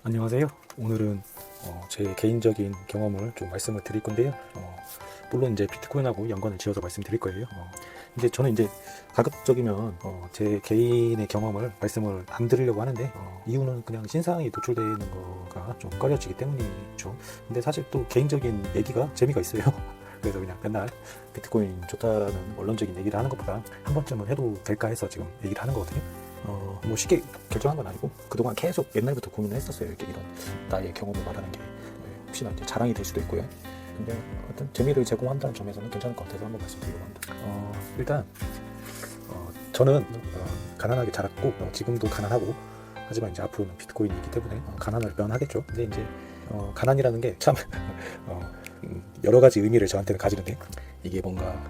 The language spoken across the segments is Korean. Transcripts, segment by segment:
안녕하세요. 오늘은 제 개인적인 경험을 좀 말씀을 드릴 건데요. 물론 이제 비트코인하고 연관을 지어서 말씀드릴 거예요. 이제 저는 이제 가급적이면 제 개인의 경험을 말씀을 안 드리려고 하는데 이유는 그냥 신상이 노출되는 거가 좀 꺼려지기 때문이죠. 근데 사실 또 개인적인 얘기가 재미가 있어요. 그래서 그냥 맨날 비트코인 좋다라는 원론적인 얘기를 하는 것보다 한 번쯤은 해도 될까 해서 지금 얘기를 하는 거거든요. 뭐 쉽게 결정한 건 아니고 그동안 계속 옛날부터 고민을 했었어요. 이렇게 이런 나의 경험을 말하는 게 혹시나 이제 자랑이 될 수도 있고요. 근데 하여튼 재미를 제공한다는 점에서는 괜찮을 것 같아서 한번 말씀드리려고 합니다. 일단 저는 가난하게 자랐고 지금도 가난하고 하지만 이제 앞으로는 비트코인이 있기 때문에 가난을 면하겠죠. 근데 이제 가난이라는 게 참 여러 가지 의미를 저한테는 가지는데 이게 뭔가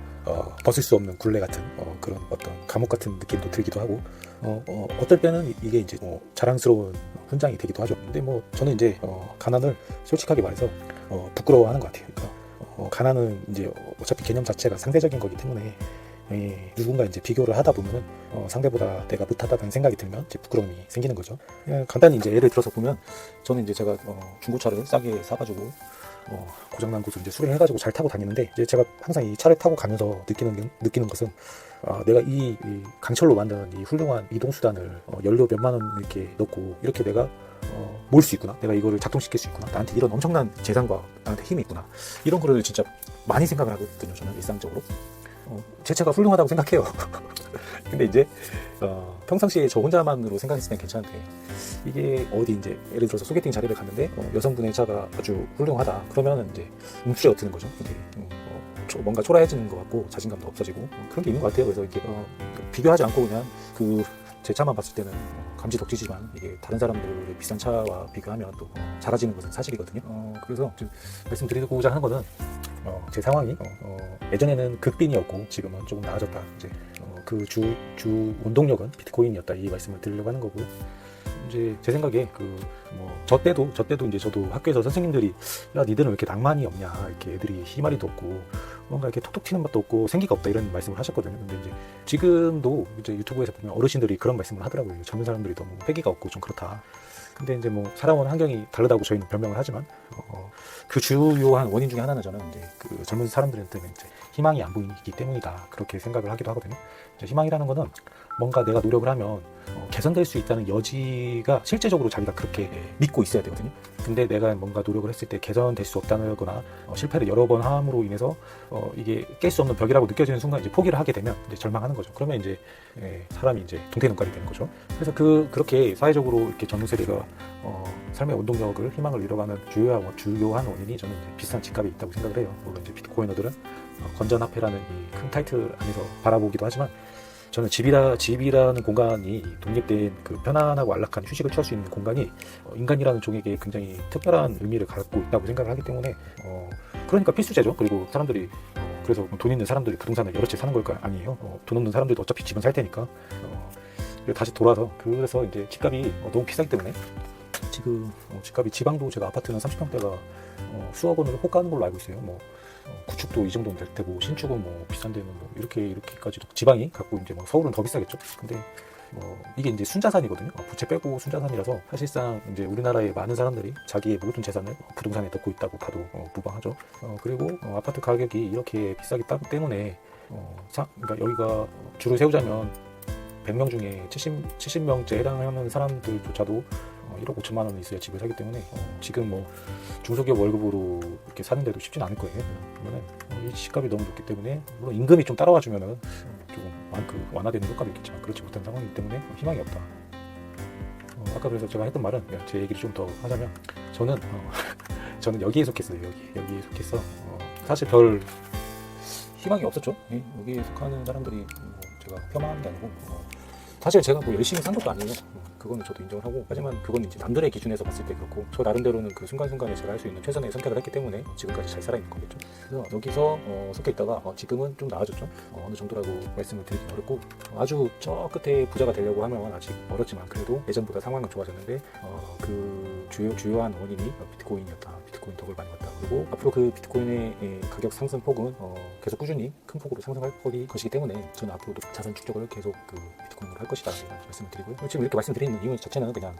벗을 수 없는 굴레 같은 그런 어떤 감옥 같은 느낌도 들기도 하고 어떨 때는 이게 이제 자랑스러운 훈장이 되기도 하죠. 근데 뭐 저는 이제 가난을 솔직하게 말해서 부끄러워하는 것 같아요. 그러니까 가난은 이제 어차피 개념 자체가 상대적인 거기 때문에 누군가 이제 비교를 하다 보면은 상대보다 내가 못하다는 생각이 들면 이제 부끄러움이 생기는 거죠. 간단히 이제 예를 들어서 보면 저는 이제 제가 중고차를 싸게 사가지고 고장난 곳을 이제 수리해가지고 잘 타고 다니는데 이제 제가 항상 이 차를 타고 가면서 느끼는 것은 내가 이 강철로 만든 이 훌륭한 이동수단을 연료 몇만 원 이렇게 넣고 이렇게 내가 몰 수 있구나, 내가 이거를 작동시킬 수 있구나, 나한테 이런 엄청난 재산과 나한테 힘이 있구나, 이런 거를 진짜 많이 생각을 하거든요. 저는 일상적으로 제 차가 훌륭하다고 생각해요. 근데 이제 평상시에 저 혼자만으로 생각했을 땐 괜찮은데 이게 어디 이제 예를 들어서 소개팅 자리를 갔는데 여성분의 차가 아주 훌륭하다 그러면 이제 움츠려 드는 거죠. 이게 뭔가 초라해지는 것 같고 자신감도 없어지고 그런 게 있는 것 같아요. 그래서 이게 비교하지 않고 그냥 제 차만 봤을 때는 감지덕지지만 이게 다른 사람들의 비싼 차와 비교하면 또 작아지는 것은 사실이거든요. 그래서 말씀드리고자 하는 거는 제 상황이 예전에는 극빈이었고 지금은 조금 나아졌다. 이제 그 주 원동력은 비트코인이었다, 이 말씀을 드리려고 하는 거고요. 이제 제 생각에 저 때도 이제 저도 학교에서 선생님들이 야 니들은 왜 이렇게 낭만이 없냐, 이렇게 애들이 희마리도 없고 뭔가 이렇게 톡톡 튀는 맛도 없고 생기가 없다, 이런 말씀을 하셨거든요. 근데 이제 지금도 이제 유튜브에서 보면 어르신들이 그런 말씀을 하더라고요. 젊은 사람들이 너무 패기가 없고 좀 그렇다. 근데 이제 뭐 살아온 환경이 다르다고 저희는 변명을 하지만 그 주요한 원인 중에 하나는 저는 이제 그 젊은 사람들한테는 이제 희망이 안 보이기 때문이다, 그렇게 생각을 하기도 하거든요. 이제 희망이라는 거는 뭔가 내가 노력을 하면 개선될 수 있다는 여지가 실제적으로 자기가 그렇게 믿고 있어야 되거든요. 근데 내가 뭔가 노력을 했을 때 개선될 수 없다거나 실패를 여러 번 함으로 인해서 이게 깰 수 없는 벽이라고 느껴지는 순간 이제 포기를 하게 되면 이제 절망하는 거죠. 그러면 이제 사람이 이제 동태눈깔이 되는 거죠. 그래서 그렇게 사회적으로 이렇게 젊은 세대가 삶의 원동력을, 희망을 잃어가는 주요한 원인이 저는 이제 비싼 집값이 있다고 생각을 해요. 물론 이제 비트코이너들은 건전화폐라는 이 큰 타이틀 안에서 바라보기도 하지만 저는 집이라는 공간이 독립된 그 편안하고 안락한 휴식을 취할 수 있는 공간이 인간이라는 종에게 굉장히 특별한 의미를 갖고 있다고 생각을 하기 때문에 그러니까 필수제죠. 그리고 사람들이 그래서 돈 있는 사람들이 부동산을 여러 채 사는 걸까? 아니에요. 돈 없는 사람들도 어차피 집은 살 테니까 다시 돌아서 그래서 이제 집값이 너무 비싸기 때문에 지금 집값이, 지방도 제가 아파트는 30평대가 수억 원으로 호가하는 걸로 알고 있어요. 구축도 이 정도는 될 테고 신축은 뭐 비싼 데는 뭐 이렇게까지도 지방이 갖고 이제 서울은 더 비싸겠죠. 근데 이게 이제 순자산이거든요. 부채 빼고 순자산이라서 사실상 이제 우리나라의 많은 사람들이 자기의 모든 재산을 부동산에 넣고 있다고 봐도 무방하죠. 그리고 아파트 가격이 이렇게 비싸기 때문에 그러니까 여기가 줄을 세우자면 100명 중에 70명째 해당하는 사람들조차도 1억 5천만 원이 있어야 집을 사기 때문에 지금 중소기업 월급으로 이렇게 사는데도 쉽진 않을 거예요. 그러면 이 집값이 너무 높기 때문에 물론 임금이 좀 따라와 주면은 조금 완화되는 효과도 있겠지만 그렇지 못한 상황이기 때문에 희망이 없다. 아까 그래서 제가 했던 말은 제 얘기를 좀 더 하자면 저는 여기에 속했어요. 여기에 속해서 사실 별 희망이 없었죠. 여기에 속하는 사람들이 제가 폄하하는 게 아니고 사실 제가 열심히 산 것도 아니에요. 그거는 저도 인정을 하고, 하지만 그건 이제 남들의 기준에서 봤을 때 그렇고 저 나름대로는 그 순간순간에 제가 할 수 있는 최선의 선택을 했기 때문에 지금까지 잘 살아있는 거겠죠. 그래서 여기서 속해 있다가 지금은 좀 나아졌죠. 어느 정도라고 말씀을 드리기 어렵고 아주 저 끝에 부자가 되려고 하면 아직 멀었지만 그래도 예전보다 상황은 좋아졌는데 그 주요한 원인이 비트코인이었다. 비트코인 덕을 많이 봤다. 그리고 앞으로 그 비트코인의 가격 상승 폭은 계속 꾸준히 큰 폭으로 상승할 것이기 때문에 저는 앞으로도 자산 축적을 계속 그 비트코인으로 할 것이다 말씀을 드리고요. 지금 이렇게 말씀드리는 이유 자체는 그냥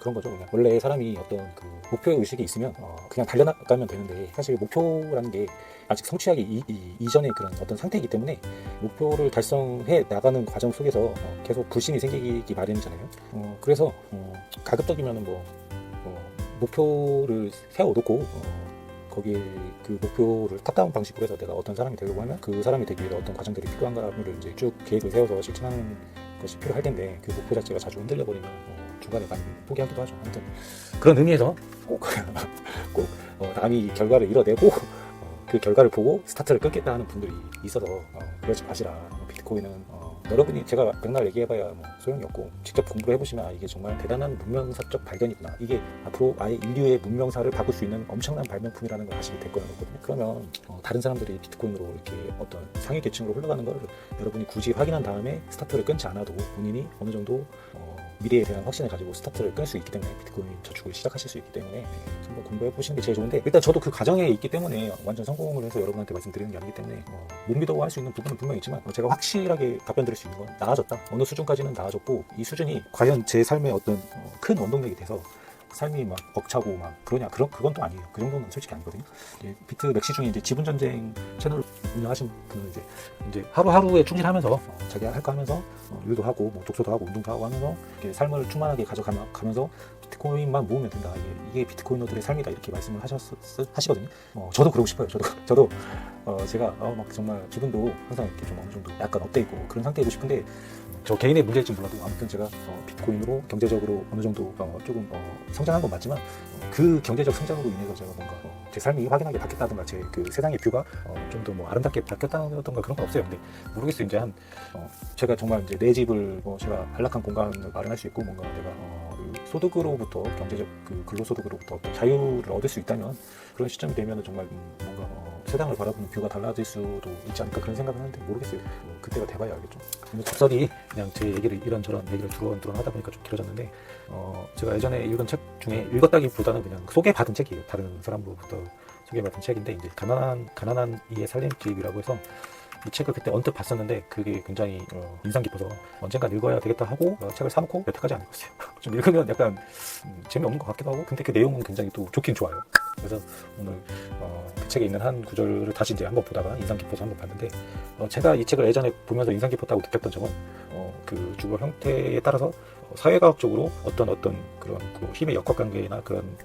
그런 거죠. 그냥 원래 사람이 어떤 그 목표 의식이 있으면 그냥 달려나가면 되는데, 사실 목표라는 게 아직 성취하기 이전의 그런 어떤 상태이기 때문에 목표를 달성해 나가는 과정 속에서 계속 불신이 생기기 마련이잖아요. 그래서 가급적이면은 목표를 세워놓고 거기에 그 목표를 탑다운 방식으로 해서 내가 어떤 사람이 되려고 하면 그 사람이 되기 위해 어떤 과정들이 필요한가를 이제 쭉 계획을 세워서 실천하는 것이 필요할 텐데, 그 목표 자체가 자주 흔들려 버리면 중간에 많이 포기하기도 하죠. 아무튼 그런 의미에서 꼭 남이 결과를 이뤄내고 그 결과를 보고 스타트를 끊겠다 하는 분들이 있어서 그러지 마시라. 비트코인은 여러분이 제가 백날 얘기해봐야 소용이 없고, 직접 공부를 해보시면 이게 정말 대단한 문명사적 발견이구나, 이게 앞으로 아예 인류의 문명사를 바꿀 수 있는 엄청난 발명품이라는 걸 아시게 될 거거든요. 그러면 다른 사람들이 비트코인으로 이렇게 어떤 상위 계층으로 흘러가는 걸 여러분이 굳이 확인한 다음에 스타트를 끊지 않아도 본인이 어느 정도 미래에 대한 확신을 가지고 스타트를 끌 수 있기 때문에 비트코인 저축을 시작하실 수 있기 때문에 한번 공부해 보시는 게 제일 좋은데, 일단 저도 그 과정에 있기 때문에 완전 성공을 해서 여러분한테 말씀드리는 게 아니기 때문에 못 믿어고 할 수 있는 부분은 분명히 있지만, 제가 확실하게 답변 드릴 수 있는 건 나아졌다, 어느 수준까지는 나아졌고, 이 수준이 과연 제 삶의 어떤 큰 원동력이 돼서 삶이 막 벅차고 막 그러냐, 그건 또 아니에요. 그 정도는 솔직히 아니거든요. 비트 맥시 중에 이제 지분전쟁 채널을 운영하신 분은 이제 하루하루에 충실하면서 자기 할 거 하면서 일도 하고 독서도 하고 운동도 하고 하면서 이렇게 삶을 충만하게 가져가면서 비트코인만 모으면 된다, 이게 비트코이너들의 삶이다, 이렇게 말씀을 하시거든요. 저도 그러고 싶어요. 저도 제가 막 정말 기분도 항상 이렇게 좀 어느 정도 약간 업돼 있고 그런 상태이고 싶은데, 저 개인의 문제일지 몰라도 아무튼 제가 비트코인으로 경제적으로 어느 정도 조금 성장한 건 맞지만, 그 경제적 성장으로 인해서 제가 뭔가 제 삶이 확연하게 바뀌었다든가 제 그 세상의 뷰가 좀 더 아름답게 바뀌었다든가 그런 건 없어요. 근데 모르겠어요. 이제 제가 정말 이제 내 집을 제가 안락한 공간을 마련할 수 있고, 뭔가 내가 그 소득으로부터 경제적 그 근로소득으로부터 어떤 자유를 얻을 수 있다면, 그런 시점이 되면 정말 뭔가 세상을 바라보는 뷰가 달라질 수도 있지 않을까, 그런 생각을 하는데 모르겠어요. 그때가 돼봐야 알겠죠. 적설이 그냥 제 얘기를 이런저런 얘기를 두런두런 하다 보니까 좀 길어졌는데, 제가 예전에 읽은 책 중에, 읽었다기보다는 그냥 소개받은 책이에요. 다른 사람으로부터 소개받은 책인데, 이제 가난한 이의 살림집이라고 해서, 이 책을 그때 언뜻 봤었는데 그게 굉장히 인상 깊어서 언젠간 읽어야 되겠다 하고 책을 사놓고 여태까지 안 읽었어요. 좀 읽으면 약간 재미없는 것 같기도 하고, 근데 그 내용은 굉장히 또 좋긴 좋아요. 그래서 오늘 그 책에 있는 한 구절을 다시 이제 한번 보다가 인상 깊어서 한번 봤는데, 제가 이 책을 예전에 보면서 인상 깊었다고 느꼈던 점은 그 주거 형태에 따라서 사회과학적으로 어떤 그런 그 힘의 역학관계나 그런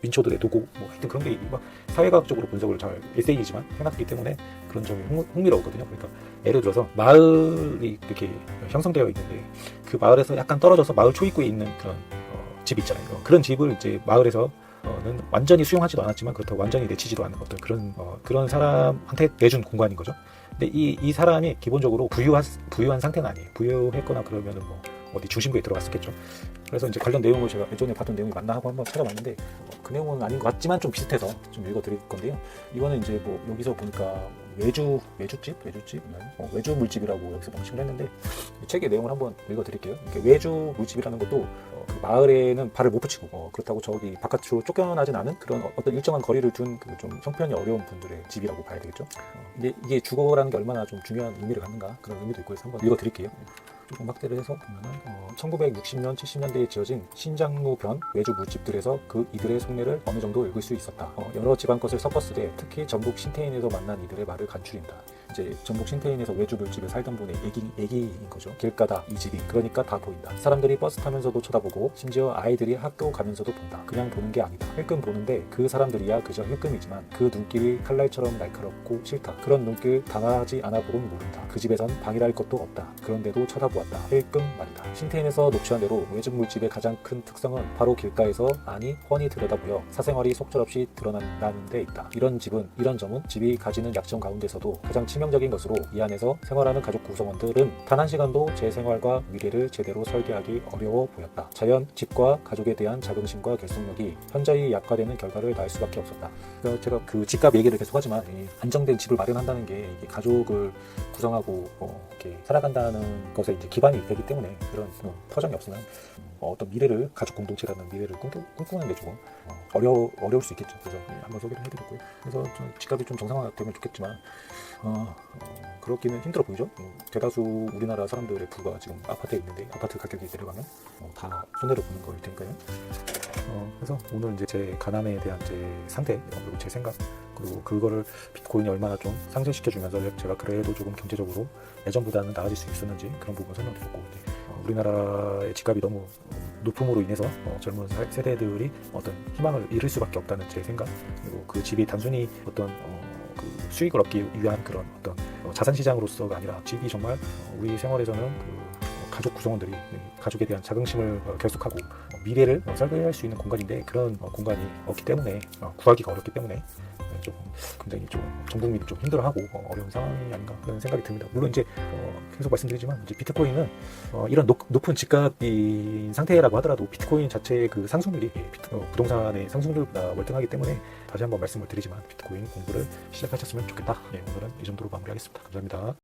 민초들의 도구 하여튼 그런 게 막 사회과학적으로 분석을 잘 에세이지만 해놨기 때문에 그런 점이 흥미로웠거든요. 그러니까 예를 들어서 마을이 이렇게 형성되어 있는데, 그 마을에서 약간 떨어져서 마을 초입구에 있는 그런 집 있잖아요. 그런 집을 이제 마을에서 는 완전히 수용하지도 않았지만 그렇다고 완전히 내치지도 않은 어떤 그런 사람한테 내준 공간인 거죠. 근데 이 사람이 기본적으로 부유한 상태는 아니에요. 부유했거나 그러면은 어디 중심부에 들어갔었겠죠. 그래서 이제 관련 내용을 제가 예전에 봤던 내용이 맞나 하고 한번 찾아봤는데, 그 내용은 아닌 것 같지만 좀 비슷해서 좀 읽어드릴 건데요. 이거는 이제 여기서 보니까 외주 물집이라고 여기서 명칭을 했는데, 이 책의 내용을 한번 읽어드릴게요. 외주 물집이라는 것도 그 마을에는 발을 못 붙이고 그렇다고 저기 바깥으로 쫓겨나진 않은 그런 어떤 일정한 거리를 둔 그 좀 형편이 어려운 분들의 집이라고 봐야 되겠죠. 근데 이게 주거라는 게 얼마나 좀 중요한 의미를 갖는가, 그런 의미도 있고 해서 한번 읽어드릴게요. 조금 확대를 해서 보면은 1960년, 70년대에 지어진 신장로변 외주 물집들에서 이들의 속내를 어느 정도 읽을 수 있었다. 여러 지방 것을 섞었으되 특히 전북 신태인에서 만난 이들의 말을 간추린다. 이제 전북 신태인에서 외주 물집에 살던 분의 얘기인 거죠. 길가다 이 집이, 그러니까 다 보인다. 사람들이 버스 타면서도 쳐다보고 심지어 아이들이 학교 가면서도 본다. 그냥 보는 게 아니다. 힐끔 보는데 그 사람들이야 그저 힐끔이지만 그 눈길이 칼날처럼 날카롭고 싫다. 그런 눈길 당하지 않아 보면 모른다. 그 집에선 방이랄 것도 없다. 그런데도 쳐다보았다. 힐끔 말이다. 신태인에서 녹취한 대로 외주 물집의 가장 큰 특성은 바로 길가에서 훤히 들여다보여 사생활이 속절없이 드러나는 데 있다. 이런 점은 집이 가지는 약점 가운데서도 가장 치명적인 것으로, 이 안에서 생활하는 가족 구성원들은 단 한 시간도 제 생활과 미래를 제대로 설계하기 어려워 보였다. 자연, 집과 가족에 대한 자긍심과 결속력이 현저히 약화되는 결과를 낳을 수밖에 없었다. 그래서 제가 그 집값 얘기를 계속 하지만, 안정된 집을 마련한다는 게 이게 가족을 구성하고 이렇게 살아간다는 것에 이제 기반이 되기 때문에 그런 터전이 없으면 어떤 미래를, 가족 공동체라는 미래를 꿈꾸는 게 조금 어려울 수 있겠죠. 그래서 한번 소개를 해드렸고요. 그래서 좀 집값이 좀 정상화되면 좋겠지만, 그렇기는 힘들어 보이죠. 대다수 우리나라 사람들의 부가 지금 아파트에 있는데 아파트 가격이 내려가면 다 손해를 보는 거일 테니까요. 그래서 오늘 이제 제 가난에 대한 제 상태 그리고 제 생각 그리고 그거를 비트코인이 얼마나 좀 상승시켜주면서 제가 그래도 조금 경제적으로 예전보다는 나아질 수 있었는지 그런 부분 설명드렸고 우리나라의 집값이 너무 높음으로 인해서 젊은 세대들이 어떤 희망을 잃을 수밖에 없다는 제 생각 그리고 그 집이 단순히 어떤 그 수익을 얻기 위한 그런 어떤 자산 시장으로서가 아니라 집이 정말 우리 생활에서는 그 가족 구성원들이 가족에 대한 자긍심을 결속하고 미래를 설계할 수 있는 공간인데 그런 공간이 없기 때문에 구하기가 어렵기 때문에 좀 굉장히 좀 전 국민이 좀 힘들어하고 어려운 상황이 아닌가 그런 생각이 듭니다. 물론 이제 계속 말씀드리지만 이제 비트코인은 이런 높은 집값인 상태라고 하더라도 비트코인 자체의 그 상승률이 부동산의 상승률보다 월등하기 때문에 다시 한번 말씀을 드리지만 비트코인 공부를 시작하셨으면 좋겠다. 오늘은 이 정도로 마무리하겠습니다. 감사합니다.